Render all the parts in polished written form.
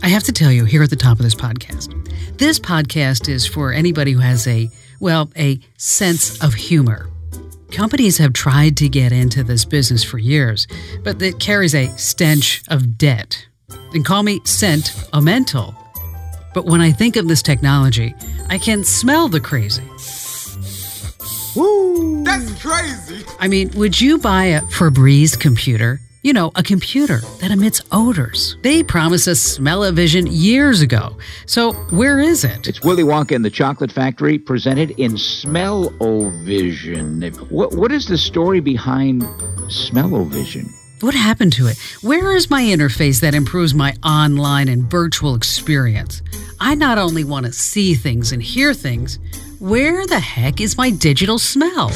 I have to tell you here at the top of this podcast is for anybody who has a sense of humor. Companies have tried to get into this business for years, but it carries a stench of debt. And call me sentimental. But when I think of this technology, I can smell the crazy. Woo! That's crazy! I mean, would you buy a Febreze computer? You know, a computer that emits odors. They promised us smell-o-vision years ago. So where is it? It's Willy Wonka and the Chocolate Factory presented in Smell-o-vision. What is the story behind Smell-o-vision? What happened to it? Where is my interface that improves my online and virtual experience? I not only want to see things and hear things, where the heck is my digital smell?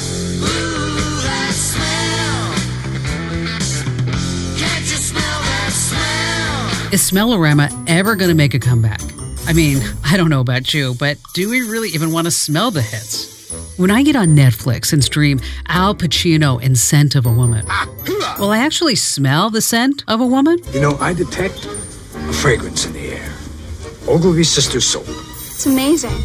Is Smellorama ever going to make a comeback? I mean, I don't know about you, but do we really even want to smell the hits? When I get on Netflix and stream Al Pacino and Scent of a Woman, will I actually smell the scent of a woman? You know, I detect a fragrance in the air. Ogilvy's sister's soap. It's amazing.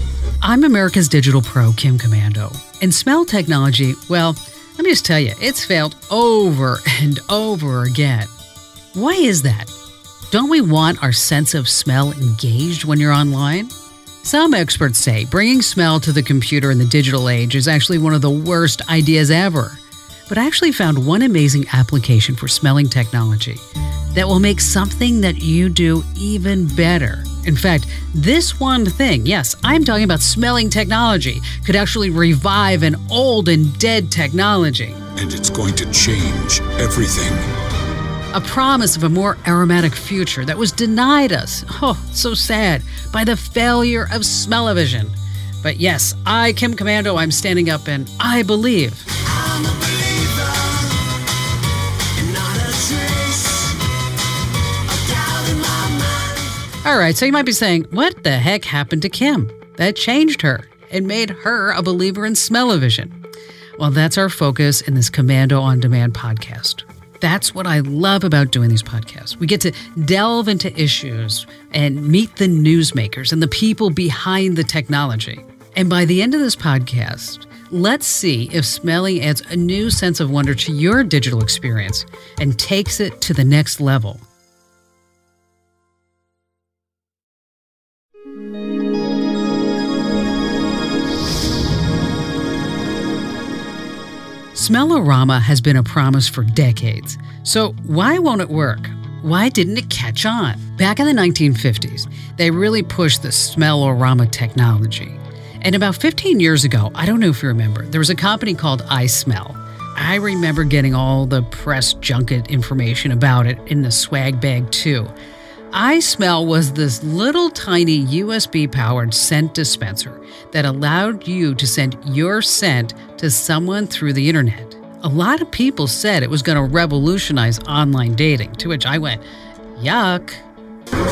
I'm America's digital pro, Kim Komando. And smell technology, well, let me just tell you, it's failed over and over again. Why is that? Don't we want our sense of smell engaged when you're online? Some experts say bringing smell to the computer in the digital age is actually one of the worst ideas ever. But I actually found one amazing application for smelling technology that will make something that you do even better. In fact, this one thing, yes, I'm talking about smelling technology, could actually revive an old and dead technology. And it's going to change everything. A promise of a more aromatic future that was denied us, oh, so sad, by the failure of smell-o-vision. But yes, I, Kim Komando, I'm standing up and I believe. I'm a believer, and not a trace of doubt in my mind. All right, so you might be saying, what the heck happened to Kim? That changed her and made her a believer in smell-o-vision. Well, that's our focus in this Komando On Demand podcast. That's what I love about doing these podcasts. We get to delve into issues and meet the newsmakers and the people behind the technology. And by the end of this podcast, let's see if smelling adds a new sense of wonder to your digital experience and takes it to the next level. Smellorama has been a promise for decades. So why won't it work? Why didn't it catch on? Back in the 1950s, they really pushed the Smellorama technology. And about 15 years ago, I don't know if you remember, there was a company called iSmell. I remember getting all the press junket information about it in the swag bag too. iSmell was this little tiny USB-powered scent dispenser that allowed you to send your scent to someone through the internet. A lot of people said it was going to revolutionize online dating, to which I went, yuck.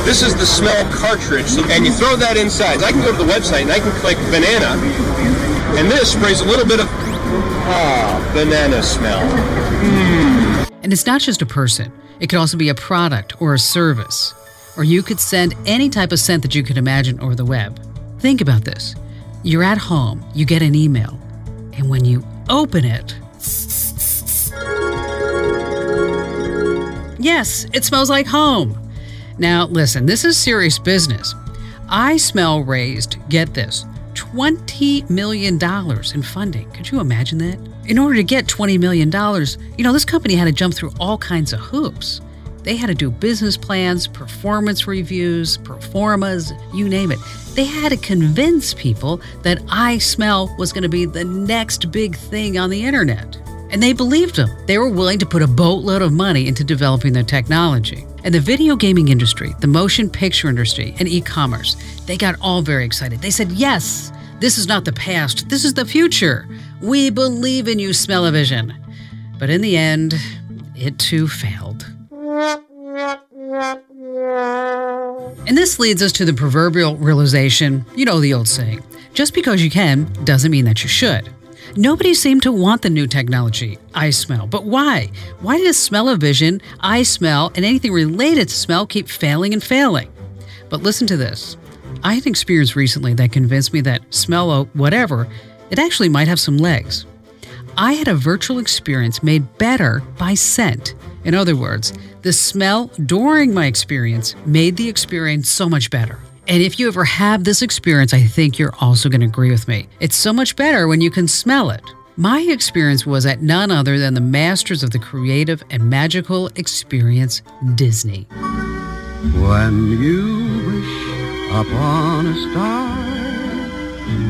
This is the smell cartridge, and you throw that inside. I can go to the website and I can click banana, and this sprays a little bit of, banana smell. And it's not just a person. It could also be a product or a service. Or you could send any type of scent that you could imagine over the web. Think about this. You're at home, you get an email, and when you open it, yes, it smells like home. Now, listen, this is serious business. iSmell raised, get this, $20 million in funding. Could you imagine that? In order to get $20 million, this company had to jump through all kinds of hoops. They had to do business plans, performance reviews, performas, you name it. They had to convince people that iSmell was going to be the next big thing on the internet. And they believed them. They were willing to put a boatload of money into developing their technology. And the video gaming industry, the motion picture industry, and e-commerce, they got all very excited. They said, yes, this is not the past, this is the future. We believe in you, Smell-o-vision. But in the end, it too failed. And this leads us to the proverbial realization, you know the old saying, just because you can doesn't mean that you should. Nobody seemed to want the new technology, iSmell. But why? Why does Smell-o-vision, iSmell, and anything related to smell keep failing and failing? But listen to this. I had an experience recently that convinced me that smell of whatever, it actually might have some legs. I had a virtual experience made better by scent. In other words, the smell during my experience made the experience so much better. And if you ever have this experience, I think you're also going to agree with me. It's so much better when you can smell it. My experience was at none other than the masters of the creative and magical experience, Disney. When you wish upon a star,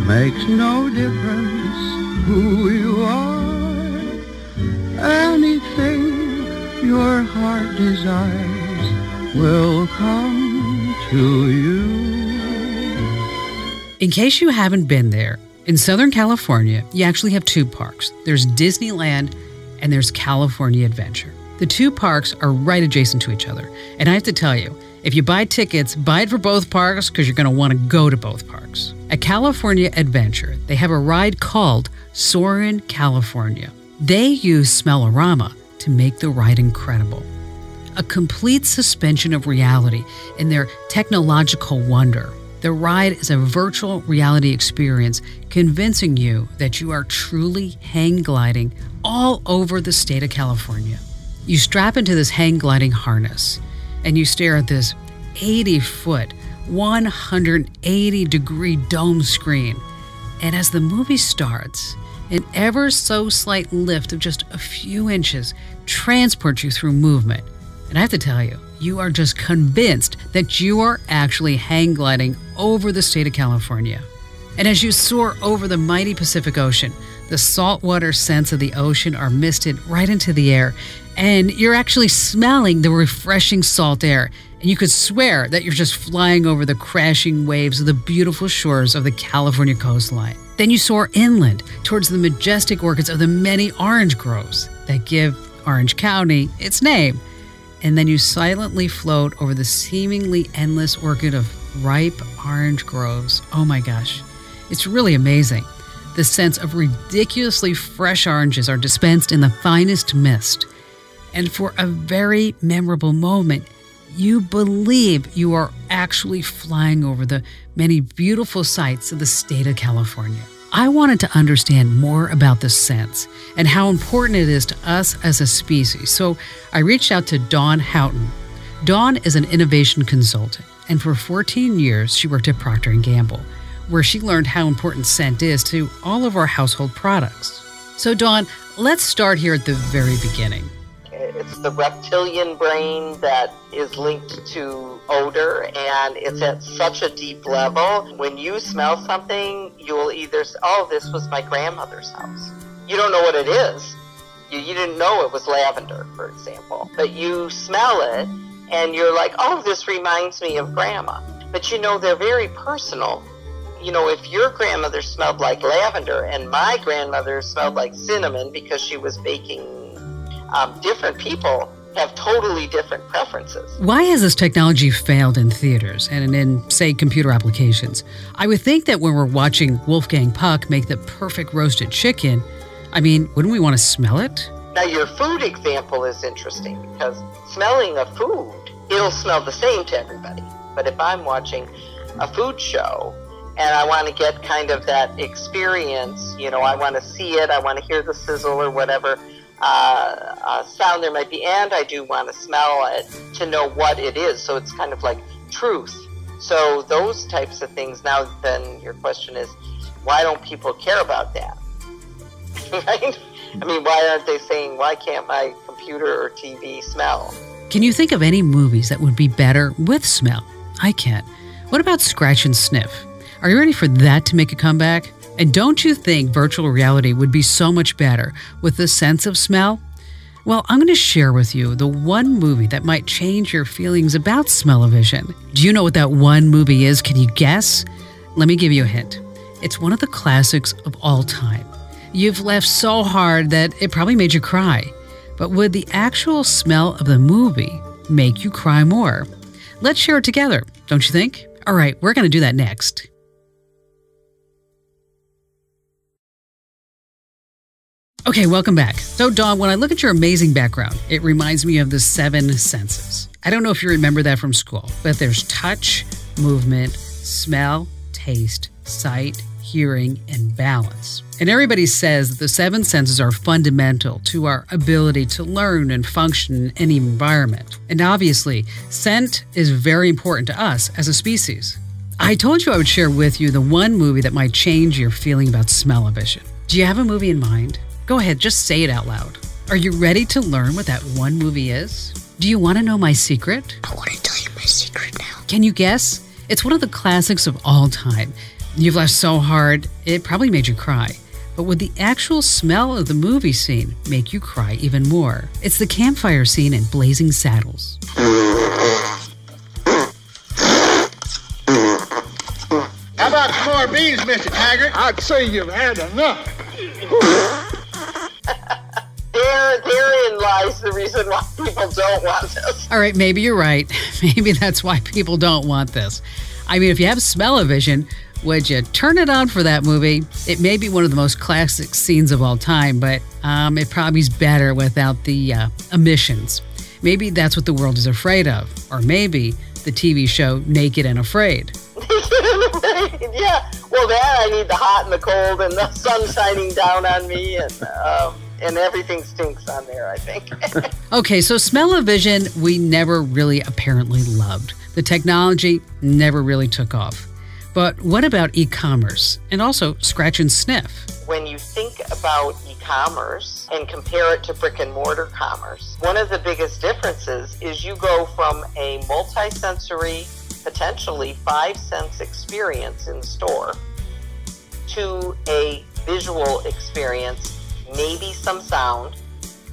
makes no difference who you are. Anything your heart desires will come to you. In case you haven't been there, in Southern California, you actually have two parks. There's Disneyland and there's California Adventure. The two parks are right adjacent to each other. And I have to tell you, if you buy tickets, buy it for both parks because you're going to want to go to both parks. At California Adventure, they have a ride called Soarin' California. They use Smellorama to make the ride incredible. A complete suspension of reality in their technological wonder. The ride is a virtual reality experience convincing you that you are truly hang gliding all over the state of California. You strap into this hang gliding harness and you stare at this 80-foot, 180-degree dome screen. And as the movie starts, an ever so slight lift of just a few inches transports you through movement. And I have to tell you, you are just convinced that you are actually hang gliding over the state of California. And as you soar over the mighty Pacific Ocean, the saltwater scents of the ocean are misted right into the air, and you're actually smelling the refreshing salt air. And you could swear that you're just flying over the crashing waves of the beautiful shores of the California coastline. Then you soar inland towards the majestic orchids of the many orange groves that give Orange County its name. And then you silently float over the seemingly endless orchid of ripe orange groves. Oh my gosh, it's really amazing. The scents of ridiculously fresh oranges are dispensed in the finest mist. And for a very memorable moment, you believe you are actually flying over the many beautiful sights of the state of California. I wanted to understand more about the scents and how important it is to us as a species, so I reached out to Dawn Houghton. Dawn is an innovation consultant, and for 14 years she worked at Procter & Gamble, where she learned how important scent is to all of our household products. So Dawn, let's start here at the very beginning. It's the reptilian brain that is linked to odor, and it's at such a deep level. When you smell something, you will either say, oh, this was my grandmother's house. You don't know what it is. You didn't know it was lavender, for example. But you smell it, and you're like, oh, this reminds me of Grandma. But you know, they're very personal. You know, if your grandmother smelled like lavender and my grandmother smelled like cinnamon because she was baking, different people have totally different preferences. Why has this technology failed in theaters and in, say, computer applications? I would think that when we're watching Wolfgang Puck make the perfect roasted chicken, I mean, wouldn't we want to smell it? Now, your food example is interesting because smelling a food, it'll smell the same to everybody. But if I'm watching a food show and I want to get kind of that experience, you know, I want to see it, I want to hear the sizzle or whatever sound there might be, and I do want to smell it to know what it is. So it's kind of like truth. So those types of things. Now then your question is, why don't people care about that? Right? I mean, why aren't they saying, why can't my computer or TV smell? Can you think of any movies that would be better with smell? I can't. What about scratch and sniff? Are you ready for that to make a comeback? And don't you think virtual reality would be so much better with the sense of smell? Well, I'm going to share with you the one movie that might change your feelings about smell-o-vision. Do you know what that one movie is? Can you guess? Let me give you a hint. It's one of the classics of all time. You've laughed so hard that it probably made you cry. But would the actual smell of the movie make you cry more? Let's share it together, don't you think? All right, we're going to do that next. Okay, welcome back. So, Dawn, when I look at your amazing background, it reminds me of the 7 senses. I don't know if you remember that from school, but there's touch, movement, smell, taste, sight, hearing, and balance. And everybody says that the seven senses are fundamental to our ability to learn and function in any environment. And obviously, scent is very important to us as a species. I told you I would share with you the one movie that might change your feeling about smell-o-vision. Do you have a movie in mind? Go ahead, just say it out loud. Are you ready to learn what that one movie is? Do you want to know my secret? I want to tell you my secret now. Can you guess? It's one of the classics of all time. You've laughed so hard, it probably made you cry. But would the actual smell of the movie scene make you cry even more? It's the campfire scene in Blazing Saddles. How about some more beans, Mr. Taggart? I'd say you've had enough. Therein lies the reason why people don't want this. All right, maybe you're right. Maybe that's why people don't want this. I mean, if you have smell-o-vision, would you turn it on for that movie? It may be one of the most classic scenes of all time, but it probably is better without the emissions. Maybe that's what the world is afraid of. Or maybe the TV show Naked and Afraid. Yeah, well, that I need the hot and the cold and the sun shining down on me, and everything stinks on there, I think. Okay, so smell-o-vision we never really apparently loved. The technology never really took off. But what about e-commerce and also scratch and sniff? When you think about e-commerce and compare it to brick and mortar commerce, one of the biggest differences is you go from a multi-sensory, potentially 5-sense experience in store to a visual experience, maybe some sound,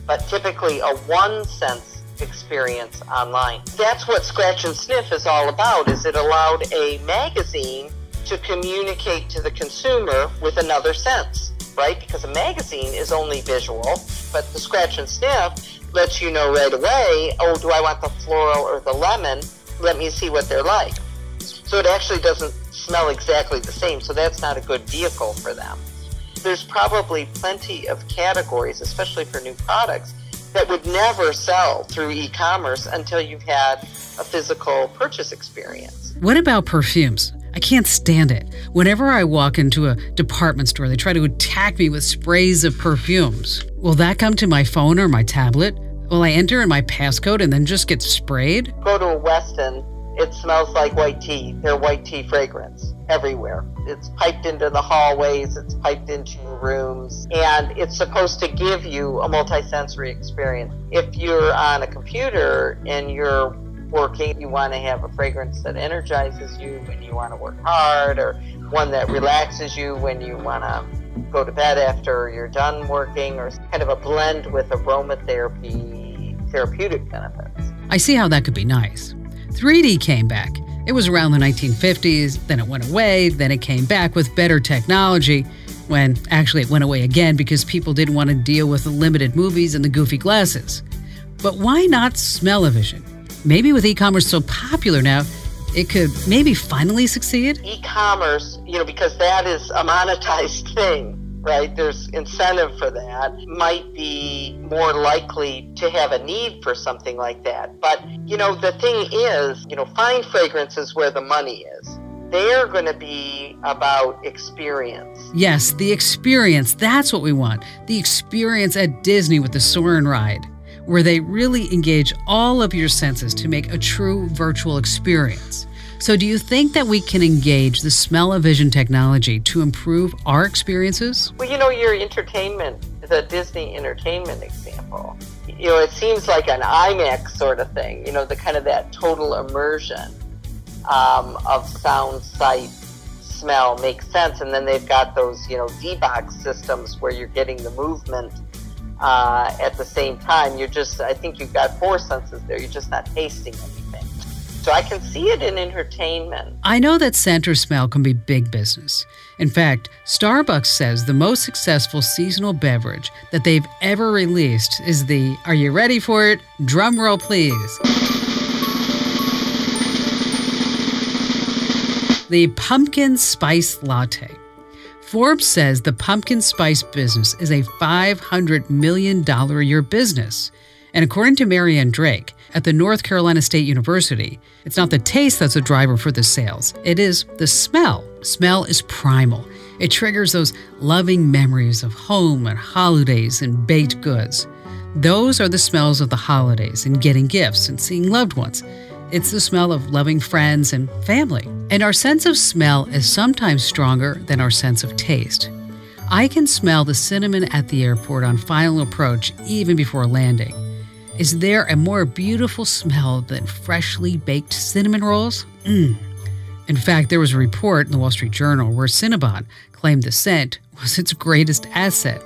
but typically a 1-sense experience online. That's what Scratch and Sniff is all about, is it allowed a magazine to communicate to the consumer with another sense, right? Because a magazine is only visual, but the Scratch and Sniff lets you know right away, oh, do I want the floral or the lemon? Let me see what they're like. So it actually doesn't smell exactly the same, so that's not a good vehicle for them. There's probably plenty of categories, especially for new products, that would never sell through e-commerce until you've had a physical purchase experience. What about perfumes? I can't stand it. Whenever I walk into a department store, they try to attack me with sprays of perfumes. Will that come to my phone or my tablet? Will I enter in my passcode and then just get sprayed? Go to a Westin, it smells like white tea. Their white tea fragrance everywhere. It's piped into the hallways, it's piped into rooms, and it's supposed to give you a multisensory experience. If you're on a computer and you're working, you want to have a fragrance that energizes you when you want to work hard, or one that relaxes you when you want to go to bed after you're done working, or kind of a blend with aromatherapy, therapeutic benefits. I see how that could be nice. 3D came back. It was around the 1950s, then it went away, then it came back with better technology, when actually it went away again because people didn't want to deal with the limited movies and the goofy glasses. But why not smell-o-vision? Maybe with e-commerce so popular now, it could maybe finally succeed? E-commerce, because that is a monetized thing, right? There's incentive for that. Might be more likely to have a need for something like that. But, the thing is, fine fragrance is where the money is. They're going to be about experience. Yes, the experience. That's what we want. The experience at Disney with the Soarin' ride, where they really engage all of your senses to make a true virtual experience. So do you think that we can engage the smell-o-vision technology to improve our experiences? Well, your entertainment, the Disney entertainment example, it seems like an IMAX sort of thing, the kind of that total immersion of sound, sight, smell makes sense. And then they've got those, D-box systems where you're getting the movement at the same time. I think you've got 4 senses there. You're just not tasting anything. So I can see it in entertainment. I know that scent or smell can be big business. In fact, Starbucks says the most successful seasonal beverage that they've ever released is the, are you ready for it? Drum roll, please. The pumpkin spice latte. Forbes says the pumpkin spice business is a $500 million a year business. And according to Marianne Drake, at the North Carolina State University. It's not the taste that's a driver for the sales. It is the smell. Smell is primal. It triggers those loving memories of home and holidays and baked goods. Those are the smells of the holidays and getting gifts and seeing loved ones. It's the smell of loving friends and family. And our sense of smell is sometimes stronger than our sense of taste. I can smell the cinnamon at the airport on final approach even before landing. Is there a more beautiful smell than freshly baked cinnamon rolls? In fact, there was a report in the Wall Street Journal where Cinnabon claimed the scent was its greatest asset.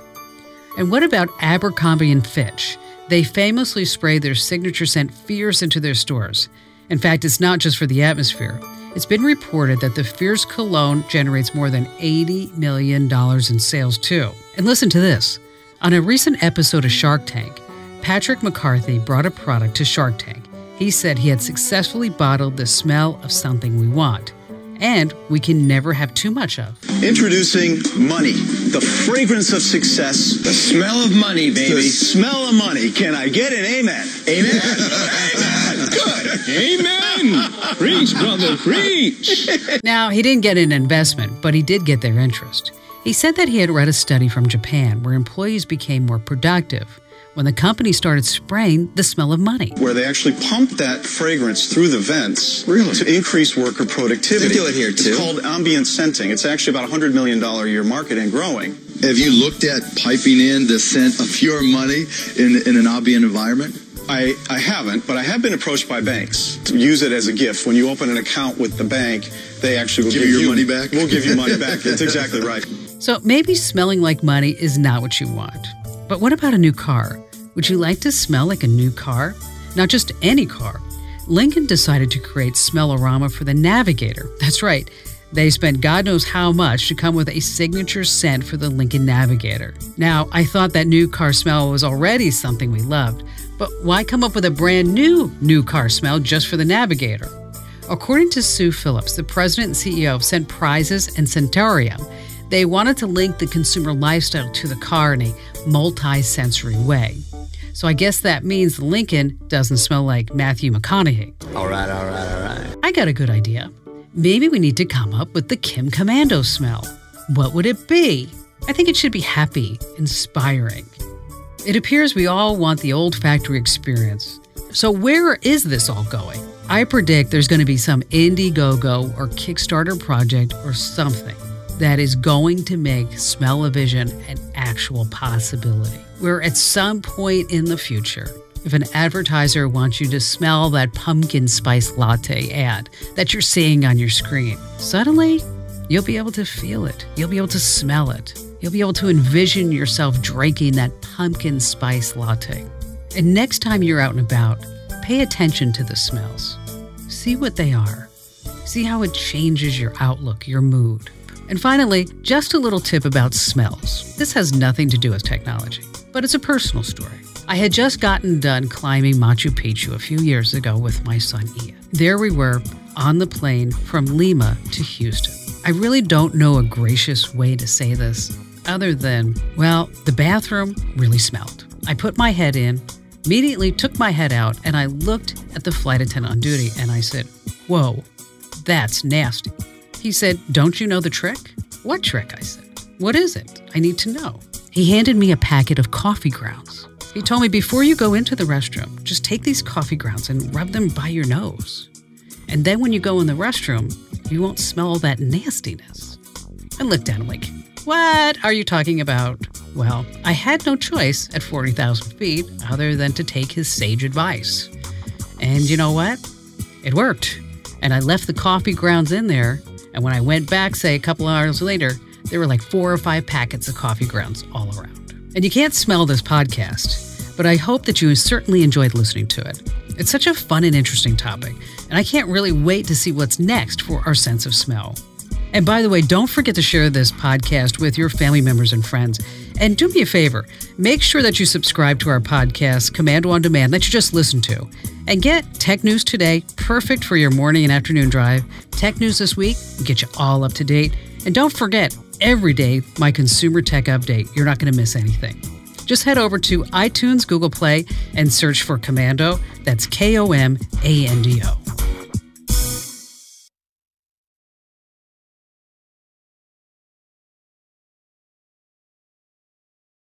And what about Abercrombie & Fitch? They famously spray their signature scent fierce into their stores. In fact, it's not just for the atmosphere. It's been reported that the Fierce cologne generates more than $80 million in sales, too. And listen to this. On a recent episode of Shark Tank, Patrick McCarthy brought a product to Shark Tank. He said he had successfully bottled the smell of something we want, and we can never have too much of. Introducing money, the fragrance of success. The smell of money, baby. The smell of money. Can I get an amen? Amen. Amen. Good. Amen. Preach, brother, preach. Now, he didn't get an investment, but he did get their interest. He said that he had read a study from Japan where employees became more productive when the company started spraying the smell of money. Where they actually pump that fragrance through the vents to increase worker productivity. They do it here, too. It's called ambient scenting. It's actually about a $100 million a year market and growing. Have you looked at piping in the scent of your money in an ambient environment? I haven't, but I have been approached by banks to use it as a gift. When you open an account with the bank, they actually will give you money back. We'll give you money back. That's exactly right. So maybe smelling like money is not what you want. But what about a new car? Would you like to smell like a new car? Not just any car. Lincoln decided to create Smellorama for the Navigator. That's right. They spent God knows how much to come with a signature scent for the Lincoln Navigator. Now, I thought that new car smell was already something we loved, but why come up with a brand new car smell just for the Navigator? According to Sue Phillips, the president and CEO of Scent Prizes and Centurium, they wanted to link the consumer lifestyle to the car in a multi-sensory way. So I guess that means the Lincoln doesn't smell like Matthew McConaughey. All right. I got a good idea. Maybe we need to come up with the Kim Komando smell. What would it be? I think it should be happy, inspiring. It appears we all want the old factory experience. So where is this all going? I predict there's going to be some Indiegogo or Kickstarter project or something that is going to make smell-o-vision an actual possibility. Where at some point in the future, if an advertiser wants you to smell that pumpkin spice latte ad that you're seeing on your screen, suddenly you'll be able to feel it. You'll be able to smell it. You'll be able to envision yourself drinking that pumpkin spice latte. And next time you're out and about, pay attention to the smells. See what they are. See how it changes your outlook, your mood. And finally, just a little tip about smells. This has nothing to do with technology, but it's a personal story. I had just gotten done climbing Machu Picchu a few years ago with my son Ian. There we were on the plane from Lima to Houston. I really don't know a gracious way to say this other than, well, the bathroom really smelled. I put my head in, immediately took my head out, and I looked at the flight attendant on duty and I said, "Whoa, that's nasty." He said, "Don't you know the trick?" "What trick?" I said. "What is it? I need to know." He handed me a packet of coffee grounds. He told me, before you go into the restroom, just take these coffee grounds and rub them by your nose. And then when you go in the restroom, you won't smell all that nastiness. I looked at him like, "What are you talking about?" Well, I had no choice at 40,000 feet other than to take his sage advice. And you know what? It worked. And I left the coffee grounds in there. And when I went back, say a couple hours later, there were like 4 or 5 packets of coffee grounds all around. And you can't smell this podcast, but I hope that you certainly enjoyed listening to it. It's such a fun and interesting topic, and I can't really wait to see what's next for our sense of smell. And by the way, don't forget to share this podcast with your family members and friends. And do me a favor, make sure that you subscribe to our podcast, Komando on Demand, that you just listened to. And get Tech News Today, perfect for your morning and afternoon drive. Tech News This Week will get you all up to date. And don't forget, every day, my Consumer Tech Update. You're not going to miss anything. Just head over to iTunes, Google Play, and search for Komando. That's Komando.